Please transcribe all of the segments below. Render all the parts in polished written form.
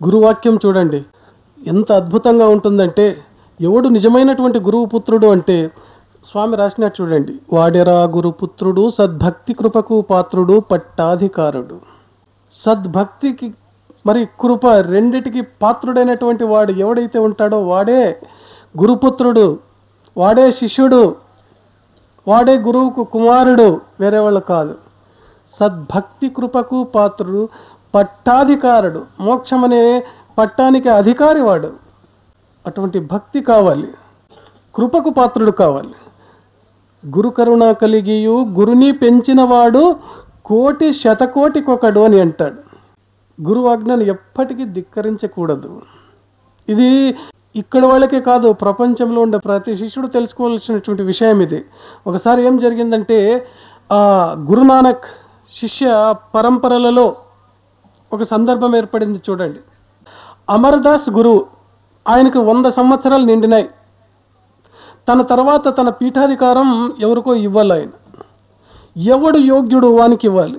గురువాక్యం చూడండి ఎంత అద్భుతంగా ఉంటుందంటే, ఎవడు నిజమైనటువంటి గురువు పుత్రుడు అంటే స్వామి రాసినట్టు చూడండి. వాడెరా గురుపుత్రుడు సద్భక్తి కృపకు పాత్రుడు పట్టాధికారుడు. సద్భక్తికి మరి కృప రెండిటికి పాత్రుడైనటువంటి వాడు ఎవడైతే ఉంటాడో వాడే గురుపుత్రుడు, వాడే శిష్యుడు, వాడే గురువుకు కుమారుడు, వేరే వాళ్ళు కాదు. సద్భక్తి కృపకు పాత్రుడు పట్టాధికారుడు, మోక్షం అనే పట్టానికి అధికారి వాడు. అటువంటి భక్తి కావాలి, కృపకు పాత్రుడు కావాలి. గురు కరుణ కలిగియు గురుని పెంచినవాడు కోటి శతకోటికొకడు అని అంటాడు. గురువు ఆజ్ఞను ఎప్పటికీ ధిక్కరించకూడదు. ఇది ఇక్కడ వాళ్ళకే కాదు, ప్రపంచంలో ఉండే ప్రతి శిష్యుడు తెలుసుకోవాల్సినటువంటి విషయం ఇది. ఒకసారి ఏం జరిగిందంటే, గురునానక్ శిష్య పరంపరలలో ఒక సందర్భం ఏర్పడింది చూడండి. అమర్దాస్ గురువు, ఆయనకు 100 సంవత్సరాలు నిండినాయి. తన తర్వాత తన పీఠాధికారం ఎవరికో ఇవ్వాలి. ఆయన ఎవడు యోగ్యుడు వానికి ఇవ్వాలి.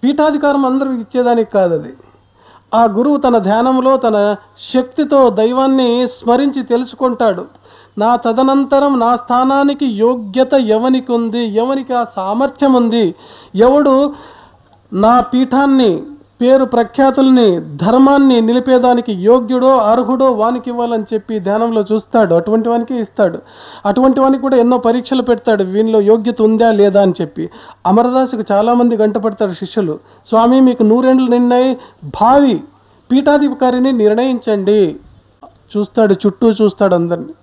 పీఠాధికారం అందరికి ఇచ్చేదానికి కాదు అది. ఆ గురువు తన ధ్యానంలో తన శక్తితో దైవాన్ని స్మరించి తెలుసుకుంటాడు. నా తదనంతరం నా స్థానానికి యోగ్యత ఎవనికి ఉంది, ఎవనికి ఆ సామర్థ్యం ఉంది, ఎవడు నా పీఠాన్ని పేరు ప్రఖ్యాతుల్ని ధర్మాన్ని నిలిపేదానికి యోగ్యుడో అర్హుడో వానికి ఇవ్వాలని చెప్పి ధ్యానంలో చూస్తాడు. అటువంటి వానికి ఇస్తాడు. అటువంటి వానికి కూడా ఎన్నో పరీక్షలు పెడతాడు, వీనిలో యోగ్యత ఉందా లేదా అని చెప్పి. అమరదాసుకు చాలామంది గంటపడతారు శిష్యులు. స్వామి మీకు 100 ఏండ్లు నిన్నాయి, భావి పీఠాధికారిని నిర్ణయించండి. చూస్తాడు, చుట్టూ చూస్తాడు అందరినీ.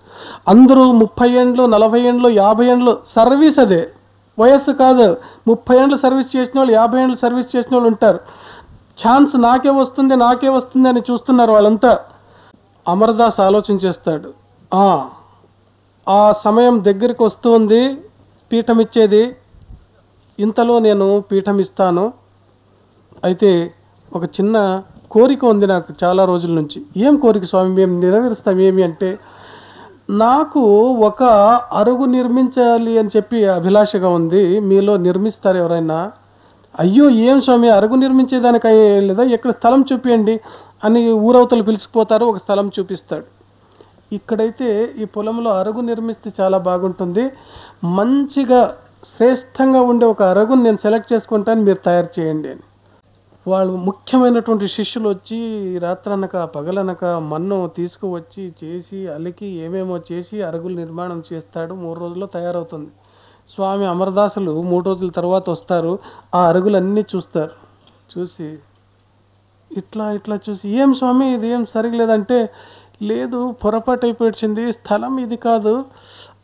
అందరూ 30 ఏండ్లు 40 ఏండ్లు 50 ఏండ్లు సర్వీస్, అదే వయస్సు కాదు. 30 ఏండ్లు సర్వీస్ చేసిన వాళ్ళు, 50 ఏండ్లు సర్వీస్ చేసిన వాళ్ళు ఉంటారు. ఛాన్స్ నాకే వస్తుంది అని చూస్తున్నారు వాళ్ళంతా. అమరదాస్ ఆలోచించేస్తాడు, ఆ సమయం దగ్గరికి వస్తుంది పీఠం ఇచ్చేది, ఇంతలో నేను పీఠం ఇస్తాను. అయితే ఒక చిన్న కోరిక ఉంది నాకు చాలా రోజుల నుంచి. ఏం కోరిక స్వామి? మేము నెరవేరుస్తాం. ఏమి అంటే, నాకు ఒక అరుగు నిర్మించాలి అని చెప్పి అభిలాషగా ఉంది. మీలో నిర్మిస్తారు ఎవరైనా? అయ్యో ఏం స్వామి, అరుగు నిర్మించేదానికి లేదా, ఎక్కడ స్థలం చూపియండి అని ఊరవతలు పిలిచిపోతారు. ఒక స్థలం చూపిస్తాడు. ఇక్కడైతే ఈ పొలంలో అరుగు నిర్మిస్తే చాలా బాగుంటుంది, మంచిగా శ్రేష్టంగా ఉండే ఒక అరుగుని నేను సెలెక్ట్ చేసుకుంటాను, మీరు తయారు చేయండి అని. వాళ్ళు ముఖ్యమైనటువంటి శిష్యులు వచ్చి రాత్రనక పగలనక మన్ను తీసుకువచ్చి చేసి అలికి ఏమేమో చేసి అరుగులు నిర్మాణం చేస్తాడు. 3 రోజుల్లో తయారవుతుంది. స్వామి అమరదాసులు 3 రోజుల తర్వాత వస్తారు. ఆ అరుగులన్నీ చూస్తారు. చూసి ఇట్లా చూసి, ఏం స్వామి ఇది ఏం సరిగలేదంటే, లేదు పొరపాటు అయిపోయింది, స్థలం ఇది కాదు,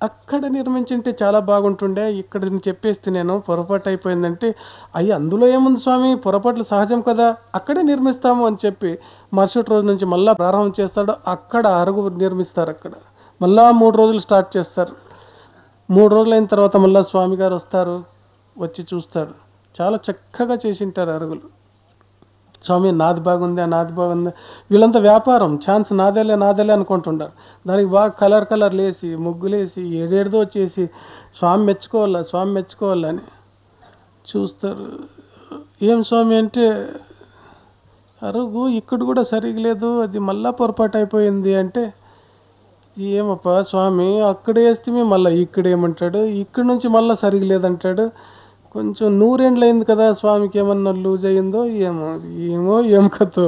అక్కడ నిర్మించింటే చాలా బాగుంటుండే, ఇక్కడ చెప్పేస్తే నేను పొరపాటు అయిపోయిందంటే, అయ్యి అందులో ఏముంది స్వామి, పొరపాట్లు సహజం కదా, అక్కడే నిర్మిస్తాము అని చెప్పి మరుసటి రోజు నుంచి మళ్ళీ ప్రారంభం చేస్తాడు. అక్కడ అరుగు నిర్మిస్తారు. అక్కడ మళ్ళా 3 రోజులు స్టార్ట్ చేస్తారు. 3 రోజులు అయిన తర్వాత మళ్ళీ స్వామి గారు వస్తారు, వచ్చి చూస్తారు. చాలా చక్కగా చేసింటారు అరుగులు. స్వామి నాది బాగుంది, నాది బాగుంది. వీళ్ళంతా వ్యాపారం, ఛాన్స్ నాదేలే అనుకుంటుంటారు. దానికి బాగా కలర్లు వేసి ముగ్గులేసి ఏడేడుదో వచ్చేసి స్వామి మెచ్చుకోవాలని చూస్తారు. ఏం స్వామి అంటే, అరుగు ఇక్కడ కూడా సరిగా లేదు, అది మళ్ళా పొరపాటు అయిపోయింది అంటే, ఏమప్పా స్వామి అక్కడ వేస్తే మళ్ళీ ఇక్కడ ఏమంటాడు, ఇక్కడి నుంచి మళ్ళీ సరిగా లేదంటాడు. కొంచెం 100 ఏండ్లు అయింది కదా, స్వామికి ఏమన్నా లూజ్ అయ్యిందో ఏం కథో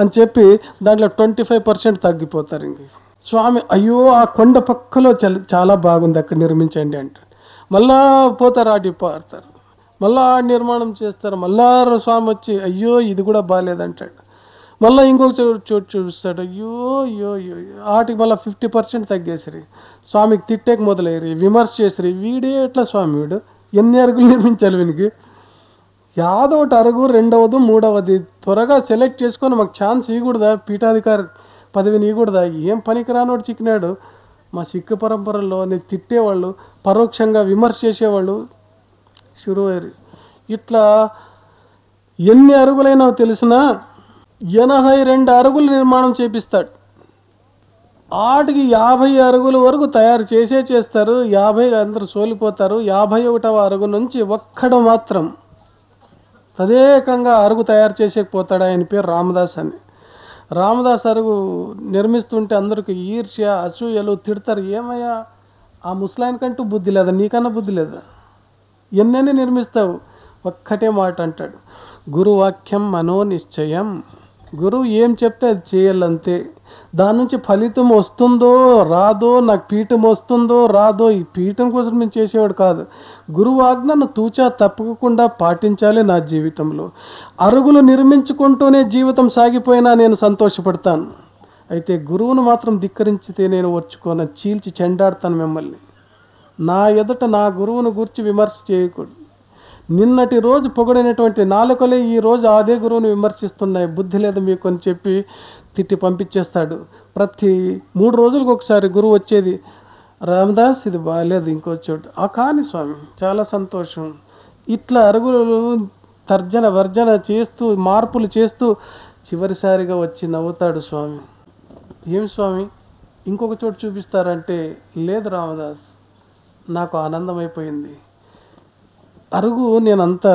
అని చెప్పి దాంట్లో 25% తగ్గిపోతారు. ఇంక స్వామి అయ్యో ఆ కొండ పక్కలో చాలా బాగుంది, అక్కడ నిర్మించండి అంటాడు. మళ్ళా పోతారు, ఆడి పారుతారు, మళ్ళీ ఆడి నిర్మాణం చేస్తారు. మళ్ళా స్వామి వచ్చి అయ్యో ఇది కూడా బాగాలేదంటాడు. మళ్ళీ ఇంకొక చోటు చూపిస్తాడు, అయ్యో ఆటికి మళ్ళీ 50% తగ్గేసరి స్వామికి తిట్టేకి మొదలయ్యి విమర్శ చేసరి, వీడే ఎట్లా స్వామి వీడు, ఎన్ని అరుగులు నిర్మించాలి వీనికి, యాదో ఒకటి అరుగు, రెండవది మూడవది త్వరగా సెలెక్ట్ చేసుకొని మాకు ఛాన్స్ ఇవ్వకూడదా, పీఠాధికారి పదవిని ఇవ్వకూడదా, ఏం పనికిరానోడు చిక్కినాడు. మా సిక్కు పరంపరలో తిట్టేవాళ్ళు, పరోక్షంగా విమర్శ చేసేవాళ్ళు షురువైరు. ఇట్లా ఎన్ని అరుగులైనా తెలిసినా 82 అరుగులు నిర్మాణం చేపిస్తాడు. ఆటికి 50 అరుగుల వరకు తయారు చేస్తారు. 50 అందరూ సోలిపోతారు. 51వ అరుగు నుంచి ఒక్కడు మాత్రం ప్రత్యేకంగా అరుగు తయారు చేసేకపోతాడు. ఆయన పేరు రామదాస్ అని. రామదాస్ అరుగు నిర్మిస్తుంటే అందరికి ఈర్ష్య అసూయలు తిడతారు. ఏమయ్యా ఆ ముసలాయనకంటూ బుద్ధి లేదా, నీకన్నా బుద్ధి లేదా, ఎన్నెన్ని నిర్మిస్తావు? ఒక్కటే మాట అంటాడు, గురువాక్యం మనోనిశ్చయం. గురువు ఏం చెప్తే అది చేయాలంతే. దాని నుంచి ఫలితం వస్తుందో రాదో, నాకు పీఠం వస్తుందో రాదో, ఈ పీఠం కోసం నేను చేసేవాడు కాదు. గురువు ఆజ్ఞను తూచా తప్పకుండా పాటించాలి నా జీవితంలో. అరుగులు నిర్మించుకుంటూనే జీవితం సాగిపోయినా నేను సంతోషపడతాను. అయితే గురువును మాత్రం ధిక్కరించితే నేను వచ్చుకోన చీల్చి చెండాడతాను మిమ్మల్ని. నా ఎదుట నా గురువును గురించి విమర్శ చేయకూడదు. నిన్నటి రోజు పొగడినటువంటి నాలుకలే ఈ రోజు అదే గురువుని విమర్శిస్తున్నాయి. బుద్ధి లేదు మీకు అని చెప్పి తిట్టి పంపించేస్తాడు. ప్రతి 3 రోజులకు ఒకసారి గురువు వచ్చేది, రామదాస్ ఇది బాగాలేదు ఇంకో చోటు, కానీ స్వామి చాలా సంతోషం. ఇట్లా అరుగులు తర్జన వర్జన చేస్తూ మార్పులు చేస్తూ చివరిసారిగా వచ్చి నవ్వుతాడు స్వామి. ఏం స్వామి ఇంకొక చోటు చూపిస్తారంటే, లేదు రామదాస్ నాకు ఆనందమైపోయింది. అరుగు నేను అంత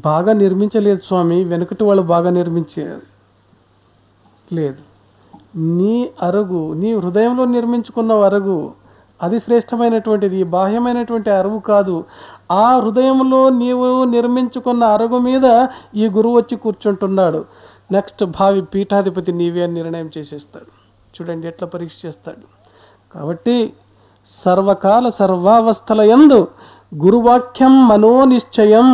బాగా నిర్మించలేదు స్వామి, వెనుకటి వాళ్ళు బాగా నిర్మించారు. లేదు, నీ అరుగు నీ హృదయంలో నిర్మించుకున్న అరుగు అది శ్రేష్టమైనటువంటిది, బాహ్యమైనటువంటి అరుగు కాదు. ఆ హృదయంలో నీవు నిర్మించుకున్న అరుగు మీద ఈ గురువు వచ్చి కూర్చుంటున్నాడు. నెక్స్ట్ భావి పీఠాధిపతి నీవే అని నిర్ణయం చేసేస్తాడు. చూడండి ఎట్లా పరీక్ష చేస్తాడు. కాబట్టి సర్వకాల సర్వావస్థల యందు గురువాక్యం మనోనిశ్చయం